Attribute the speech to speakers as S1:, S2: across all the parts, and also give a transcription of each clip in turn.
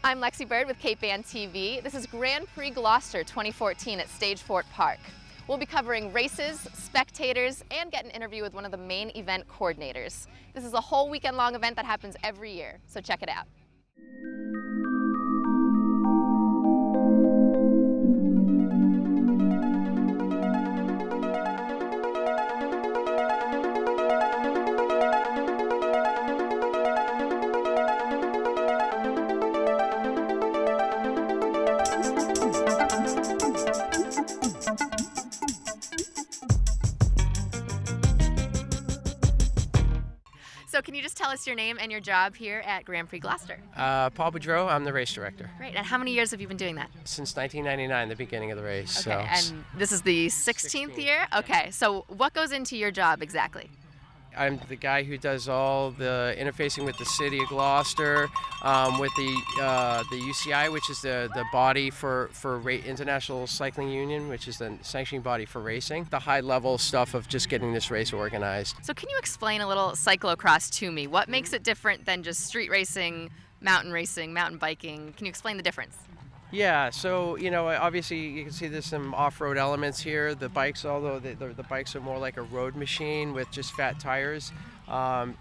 S1: I'm Lexi Bird with Cape Ann TV. This is Gran Prix Gloucester 2014 at Stage Fort Park. We'll be covering races, spectators, and get an interview with one of the main event coordinators. This is a whole weekend-long event that happens every year, so check it out. So can you just tell us your name and your job here at Gran Prix Gloucester?
S2: Paul Boudreau, I'm the race director.
S1: Great, and how many years have you been doing that?
S2: Since 1999, the beginning of the race.
S1: Okay, and this is the 16th year? Okay, so what goes into your job exactly?
S2: I'm the guy who does all the interfacing with the city of Gloucester, with the UCI, which is the body for International Cycling Union, which is the sanctioning body for racing. The high-level stuff of just getting this race organized.
S1: So can you explain a little cyclocross to me? What makes it different than just street racing, mountain biking? Can you explain the difference?
S2: Yeah, so, obviously you can see there's some off-road elements here. The bikes, although the bikes are more like a road machine with just fat tires,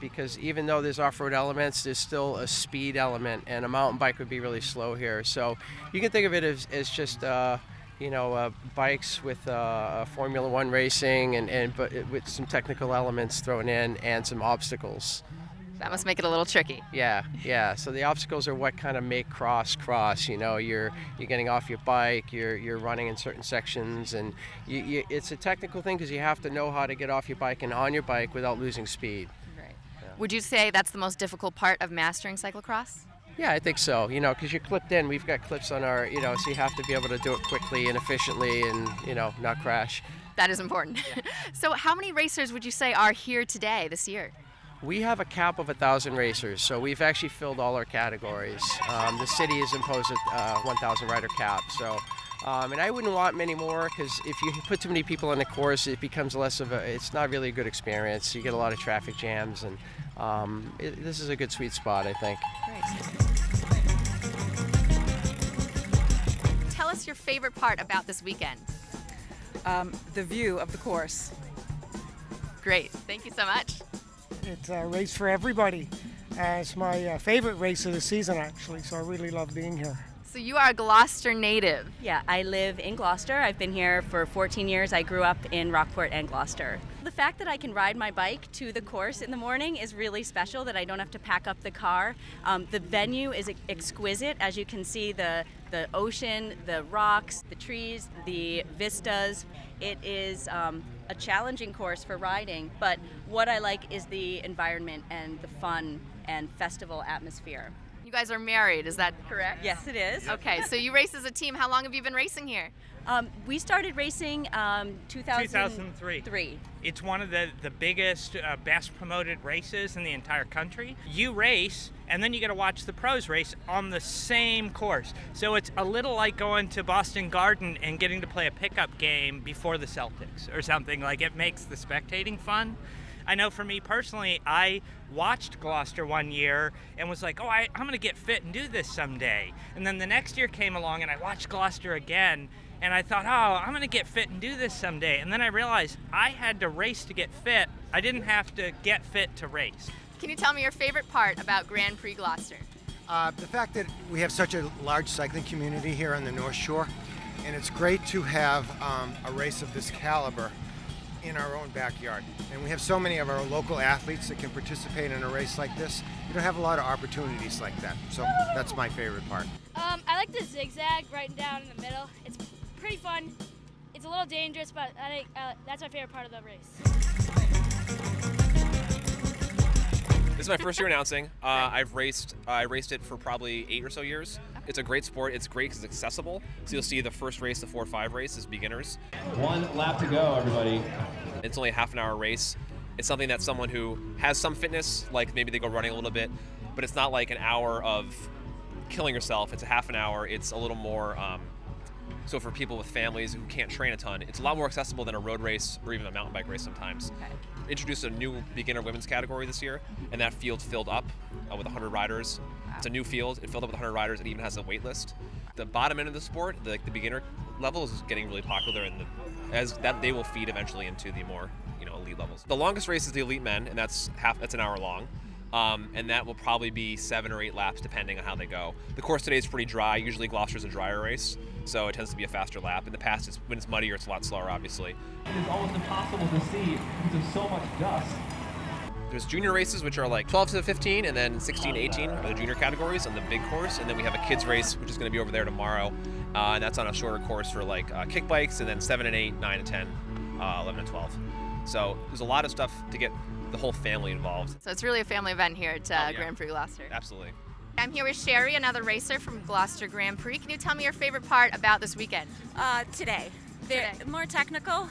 S2: because even though there's off-road elements, there's still a speed element, and a mountain bike would be really slow here. So you can think of it as just, bikes with Formula One racing, but with some technical elements thrown in and some obstacles.
S1: That must make it a little tricky.
S2: Yeah. So the obstacles are what kind of make cross. You're getting off your bike, you're running in certain sections, and it's a technical thing because you have to know how to get off your bike and on your bike without losing speed.
S1: Right. Yeah. Would you say that's the most difficult part of mastering cyclocross?
S2: Yeah, I think so. Because you're clipped in. We've got clips on our, so you have to be able to do it quickly and efficiently, and not crash.
S1: That is important. Yeah. So how many racers would you say are here today, this year?
S2: We have a cap of 1,000 racers, so we've actually filled all our categories. The city has imposed a 1,000 rider cap, so and I wouldn't want many more because if you put too many people on the course, it becomes it's not really a good experience. You get a lot of traffic jams, and this is a good sweet spot, I think.
S1: Great. Tell us your favorite part about this weekend.
S3: The view of the course.
S1: Great, thank you so much.
S4: It's a race for everybody. It's my favorite race of the season, actually, so I really love being here.
S1: So you are a Gloucester native.
S5: Yeah, I live in Gloucester. I've been here for 14 years. I grew up in Rockport and Gloucester. The fact that I can ride my bike to the course in the morning is really special, that I don't have to pack up the car. The venue is exquisite. As you can see, the ocean, the rocks, the trees, the vistas. It is a challenging course for riding, but what I like is the environment and the fun and festival atmosphere.
S1: You guys are married, is that correct?
S5: Yes, it is.
S1: Okay, so you race as a team. How long have you been racing here?
S5: We started racing
S6: 2003. It's one of the biggest, best promoted races in the entire country. You race, and then you get to watch the pros race on the same course. So it's a little like going to Boston Garden and getting to play a pickup game before the Celtics or something. Like, it makes the spectating fun. I know for me personally, I watched Gloucester one year and was like, I'm going to get fit and do this someday. And then the next year came along and I watched Gloucester again, and I thought, I'm going to get fit and do this someday. And then I realized I had to race to get fit. I didn't have to get fit to race.
S1: Can you tell me your favorite part about Gran Prix Gloucester?
S7: The fact that we have such a large cycling community here on the North Shore, and it's great to have a race of this caliber in our own backyard. And we have so many of our local athletes that can participate in a race like this. You don't have a lot of opportunities like that, so that's my favorite part.
S8: I like the zigzag right down in the middle. It's pretty fun. It's a little dangerous, but I think that's my favorite part of the race.
S9: This is my first year announcing. I raced it for probably 8 or so years. It's a great sport. It's great because it's accessible. So you'll see the first race, the 4-5 race, is beginners.
S10: 1 lap to go, everybody.
S9: It's only a half an hour race. It's something that someone who has some fitness, like maybe they go running a little bit, but it's not like an hour of killing yourself. It's a half an hour. It's a little more, so for people with families who can't train a ton, it's a lot more accessible than a road race or even a mountain bike race sometimes.
S1: Okay.
S9: Introduced a new beginner women's category this year, and that field filled up with 100 riders.
S1: Wow.
S9: It's a new field. It filled up with 100 riders. It even has a wait list. The bottom end of the sport, the beginner level, is getting really popular, and as that they will feed eventually into the more elite levels. The longest race is the elite men, and that's an hour long. And that will probably be 7 or 8 laps depending on how they go. The course today is pretty dry. Usually Gloucester's a drier race, so it tends to be a faster lap. In the past, when it's muddier, it's a lot slower, obviously.
S10: It is almost impossible to see because of so much dust.
S9: There's junior races, which are like 12 to 15, and then 16 to 18 are the junior categories on the big course. And then we have a kids race, which is going to be over there tomorrow. And that's on a shorter course for like kick bikes, and then 7 and 8, 9 and 10, 11 and 12. So there's a lot of stuff to get the whole family involved.
S1: So it's really a family event here at Gran Prix Gloucester.
S9: Absolutely.
S1: I'm here with Sherry, another racer from Gloucester Gran Prix. Can you tell me your favorite part about this weekend?
S11: Today. They're more technical,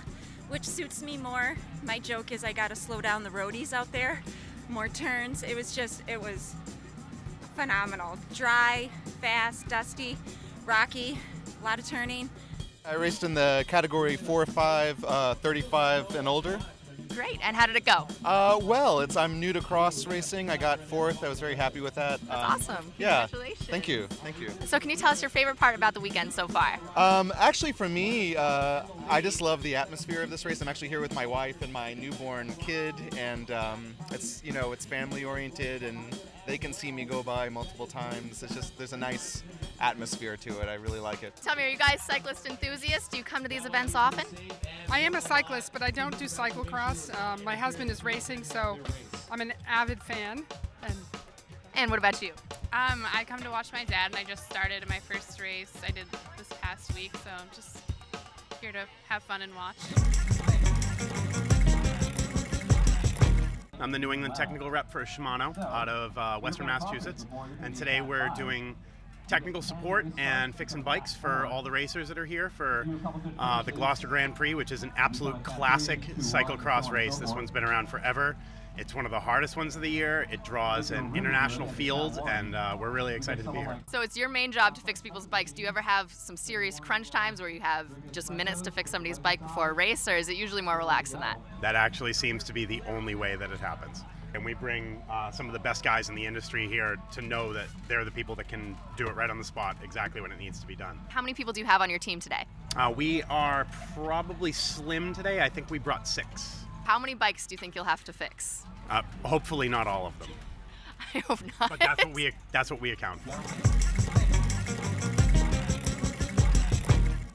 S11: which suits me more. My joke is I got to slow down the roadies out there. More turns. It was phenomenal. Dry, fast, dusty, rocky, a lot of turning.
S12: I raced in the category 4, 5, 35 and older.
S1: Great, and how did it go?
S12: Well, I'm new to cross racing. I got 4th. I was very happy with that.
S1: That's awesome.
S12: Yeah.
S1: Congratulations.
S12: Thank you.
S1: So can you tell us your favorite part about the weekend so far?
S12: Actually, for me, I just love the atmosphere of this race. I'm actually here with my wife and my newborn kid, and it's family oriented, and they can see me go by multiple times. There's a nice atmosphere to it. I really like it.
S1: Tell me, are you guys cyclist enthusiasts? Do you come to these events often?
S13: I am a cyclist, but I don't do cyclocross. My husband is racing, so I'm an avid fan.
S1: And what about you?
S14: I come to watch my dad, and I just started my first race I did this past week, so I'm just here to have fun and watch.
S15: I'm the New England technical rep for Shimano out of Western Massachusetts, and today we're doing technical support and fixing bikes for all the racers that are here for the Gloucester Gran Prix, which is an absolute classic cyclocross race. This one's been around forever. It's one of the hardest ones of the year. It draws an international field, and we're really excited to be here.
S1: So it's your main job to fix people's bikes. Do you ever have some serious crunch times where you have just minutes to fix somebody's bike before a race, or is it usually more relaxed than that?
S15: That actually seems to be the only way that it happens. And we bring some of the best guys in the industry here to know that they're the people that can do it right on the spot, exactly when it needs to be done.
S1: How many people do you have on your team today?
S15: We are probably slim today. I think we brought 6.
S1: How many bikes do you think you'll have to fix?
S15: Hopefully not all of them.
S1: I hope not.
S15: But that's what we account for.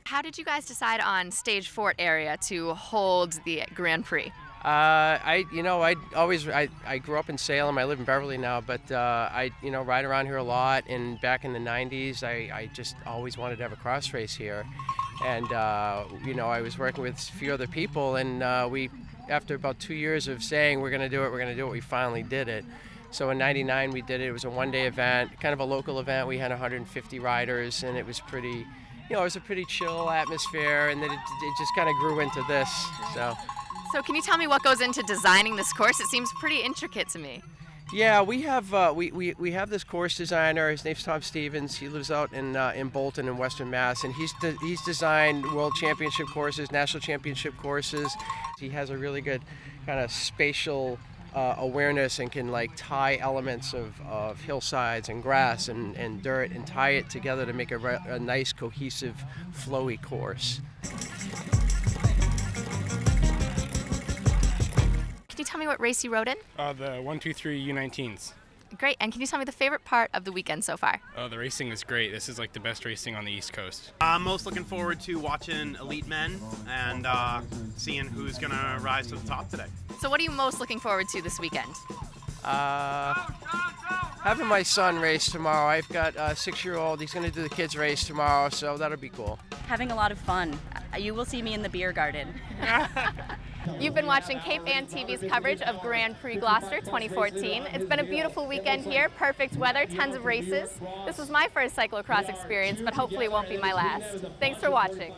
S1: How did you guys decide on Stage Fort area to hold the Grand Prix?
S2: I grew up in Salem. I live in Beverly now, but I ride around here a lot. And back in the 90s, I just always wanted to have a cross race here. And I was working with a few other people, and after about 2 years of saying we're going to do it, we finally did it. So in '99 we did it. It was a one-day event, kind of a local event. We had 150 riders, and it was pretty, it was a pretty chill atmosphere. And then it just kind of grew into this.
S1: So can you tell me what goes into designing this course? It seems pretty intricate to me.
S2: Yeah, we have we have this course designer. His name's Tom Stevens. He lives out in Bolton in Western Mass, and he's designed world championship courses, national championship courses. He has a really good kind of spatial awareness and can tie elements of hillsides and grass and dirt and tie it together to make a nice cohesive flowy course.
S1: Can you tell me what race you rode in?
S16: The 123 U19s.
S1: Great, and can you tell me the favorite part of the weekend so far?
S16: The racing is great. This is the best racing on the East Coast.
S15: I'm most looking forward to watching elite men and seeing who's going to rise to the top today.
S1: So what are you most looking forward to this weekend?
S2: Having my son race tomorrow. I've got a 6-year-old. He's going to do the kids race tomorrow, so that'll be cool.
S5: Having a lot of fun. You will see me in the beer garden.
S1: You've been watching Cape Ann TV's coverage of Gran Prix Gloucester 2014. It's been a beautiful weekend here, perfect weather, tons of races. This was my first cyclocross experience, but hopefully it won't be my last. Thanks for watching.